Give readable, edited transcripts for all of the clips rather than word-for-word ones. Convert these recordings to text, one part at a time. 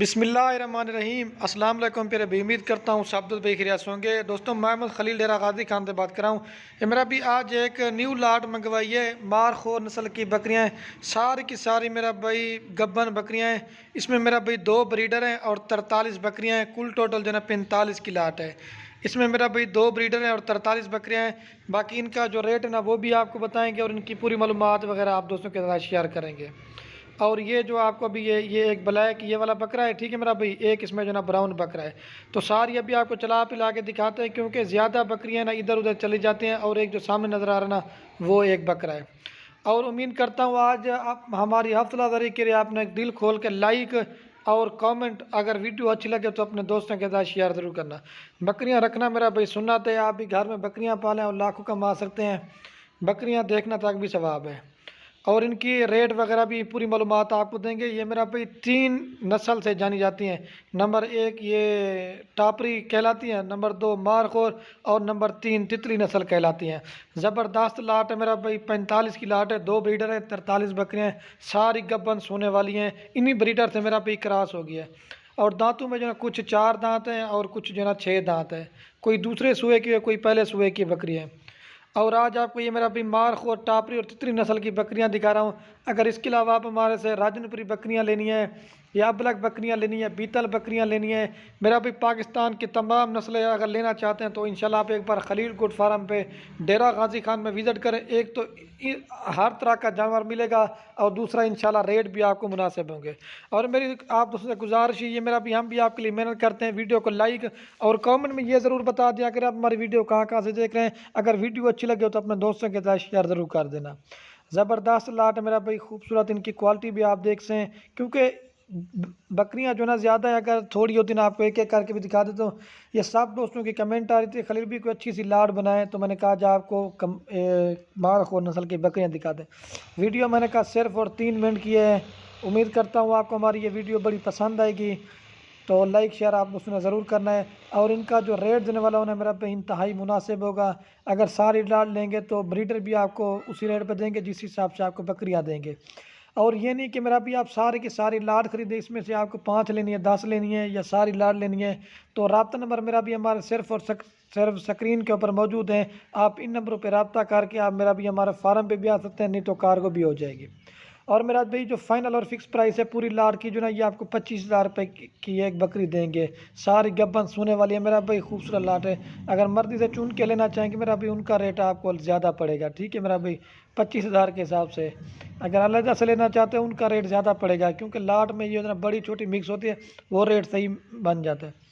بسم اللہ الرحمن الرحیم۔ السلام علیکم پیارے بھائی، امید کرتا ہوں سب بھائی خیریت ہوں گے۔ دوستوں محمد خلیل ڈیرہ غازی خان سے بات کر رہا ہوں۔ یہ میرا بھی آج ایک نیو لاٹ منگوائی ہے، مارخور نسل کی بکریاں ہیں، ساری کی ساری میرا بھائی گبن بکریاں ہیں۔ اس میں میرا بھائی 2 بریڈر ہیں اور 43 بکریاں ہیں، کل ٹوٹل جو ہے 45 کی لاٹ ہے۔ اس میں میرا بھائی 2 بریڈر ہیں اور 43 بکریاں ہیں۔ باقی ان کا جو ریٹ ہے نا وہ بھی آپ کو بتائیں گے اور ان کی پوری معلومات وغیرہ آپ دوستوں کے ساتھ شیئر کریں گے۔ اور یہ جو آپ کو ابھی یہ ایک بلیک یہ والا بکرا ہے، ٹھیک ہے میرا بھائی، ایک اس میں جو نا براؤن بکرا ہے۔ تو ساری ابھی آپ کو چلا پلا کے دکھاتے ہیں کیونکہ زیادہ بکریاں نا ادھر ادھر چلی جاتی ہیں، اور ایک جو سامنے نظر آ رہا نا وہ ایک بکرا ہے۔ اور امید کرتا ہوں آج آپ ہماری حوصلہ افزائی کے لیے آپ نے دل کھول کے لائک اور کامنٹ، اگر ویڈیو اچھی لگے تو اپنے دوستوں کے ساتھ شیئر ضرور کرنا۔ بکریاں رکھنا میرا بھائی سنت ہے، آپ بھی گھر میں بکریاں پالیں اور لاکھوں کما سکتے ہیں۔ بکریاں دیکھنا تک بھی ثواب ہے، اور ان کی ریٹ وغیرہ بھی پوری معلومات آپ کو دیں گے۔ یہ میرا بھائی 3 نسل سے جانی جاتی ہیں۔ نمبر 1 یہ ٹاپری کہلاتی ہیں، نمبر 2 مارخور، اور نمبر 3 تتلی نسل کہلاتی ہیں۔ زبردست لاٹ ہے میرا بھائی، 45 کی لاٹ ہے، 2 بریڈر ہیں، 43 بکریاں ہیں، ساری گبن سونے والی ہیں۔ انہی بریڈر سے میرا بھائی کراس ہو گیا ہے، اور دانتوں میں جو ہے کچھ 4 دانت ہیں اور کچھ جو ہے 6 دانت ہیں، کوئی دوسرے سوئے کی ہے، کوئی پہلے سوئے کی بکری ہے۔ اور آج آپ کو یہ میرا بھی مارخور، ٹاپری اور تتری نسل کی بکریاں دکھا رہا ہوں۔ اگر اس کے علاوہ آپ ہمارے سے راجن پوری بکریاں لینی ہیں یا ابلک بکریاں لینی ہیں، بیتل بکریاں لینی ہیں، میرا بھی پاکستان کی تمام نسلیں اگر لینا چاہتے ہیں تو انشاءاللہ آپ ایک بار خلیل گوٹ فارم پہ ڈیرہ غازی خان میں وزٹ کریں۔ ایک تو ہر طرح کا جانور ملے گا، اور دوسرا انشاءاللہ ریٹ بھی آپ کو مناسب ہوں گے۔ اور میری آپ دوستوں سے گزارش ہے، یہ میرا بھی ہم بھی آپ کے لیے محنت کرتے ہیں، ویڈیو کو لائک اور کامنٹ میں یہ ضرور بتا دیا کہ آپ ہماری ویڈیو کہاں سے دیکھ رہے ہیں۔ اگر ویڈیو اچھی لگے تو اپنے دوستوں کے ساتھ شیئر ضرور کر دینا۔ زبردست لاٹ ہے میرا بھائی، خوبصورت، ان کی کوالٹی بھی آپ دیکھ سیں، کیونکہ بکریاں جو نا زیادہ ہے، اگر تھوڑی ہوتی نا آپ کو ایک ایک کر کے بھی دکھا دیتا ہوں۔ یہ سب دوستوں کی کمنٹ آ رہی تھی خلیل بھی کوئی اچھی سی لاٹ بنائیں، تو میں نے کہا جا آپ کو مارخور نسل کی بکریاں دکھا دیں۔ ویڈیو میں نے کہا صرف اور 3 منٹ کی ہے۔ امید کرتا ہوں آپ کو ہماری یہ ویڈیو بڑی پسند آئے گی، تو لائک شیئر آپ دوستوں نے ضرور کرنا ہے۔ اور ان کا جو ریٹ دینے والا انہیں میرا پہ انتہائی مناسب ہوگا۔ اگر ساری لاٹ لیں گے تو بریڈر بھی آپ کو اسی ریٹ پہ دیں گے جس حساب سے آپ کو بکریاں دیں گے۔ اور یہ نہیں کہ میرا بھی آپ ساری کی ساری لاٹ خریدیں، اس میں سے آپ کو 5 لینی ہے، 10 لینی ہے یا ساری لاٹ لینی ہے، تو رابطہ نمبر میرا بھی ہمارے صرف اور صرف سکرین کے اوپر موجود ہیں۔ آپ ان نمبروں پہ رابطہ کر کے آپ میرا بھی ہمارے فارم پہ بھی آ سکتے ہیں، نہیں تو کارگو بھی ہو جائے گی۔ اور میرا بھائی جو فائنل اور فکس پرائس ہے پوری لاٹ کی جو نا، یہ آپ کو 25,000 روپے کی ایک بکری دیں گے، ساری گبن سونے والی ہے میرا بھائی، خوبصورت لاٹ ہے۔ اگر مرضی سے چن کے لینا چاہیں گے میرا بھائی، ان کا ریٹ آپ کو زیادہ پڑے گا، ٹھیک ہے میرا بھائی، 25,000 کے حساب سے۔ اگر علیحدہ سے لینا چاہتے ہیں ان کا ریٹ زیادہ پڑے گا، کیونکہ لاٹ میں یہ بڑی چھوٹی مکس ہوتی ہے، وہ ریٹ صحیح بن جاتا ہے۔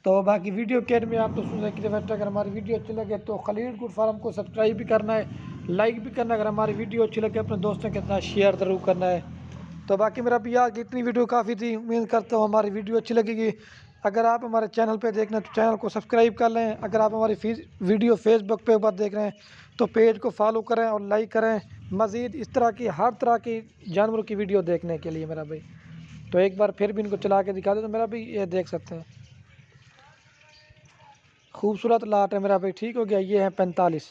تو باقی ویڈیو کے میں آپ دوستوں سے اگر ہماری ویڈیو اچھی لگے تو خلیل گوٹ فارم کو سبسکرائب بھی کرنا ہے، لائک بھی کرنا ہے، اگر ہماری ویڈیو اچھی لگے اپنے دوستوں کے ساتھ شیئر ضرور کرنا ہے۔ تو باقی میرا بھی آج اتنی ویڈیو کافی تھی، امید کرتا ہوں ہماری ویڈیو اچھی لگے گی۔ اگر آپ ہمارے چینل پہ دیکھ رہے ہیں تو چینل کو سبسکرائب کر لیں، اگر آپ ہماری ویڈیو فیس بک پہ اوپر دیکھ رہے ہیں تو پیج کو فالو کریں اور لائک کریں، مزید اس طرح کی ہر طرح کی جانوروں کی ویڈیو دیکھنے کے لیے میرا بھائی۔ تو ایک بار پھر بھی ان کو چلا کے دکھا دیں تو میرا بھی یہ دیکھ سکتے ہیں، خوبصورت لاٹ ہے میرا بھائی، ٹھیک ہو گیا۔ یہ ہے 45۔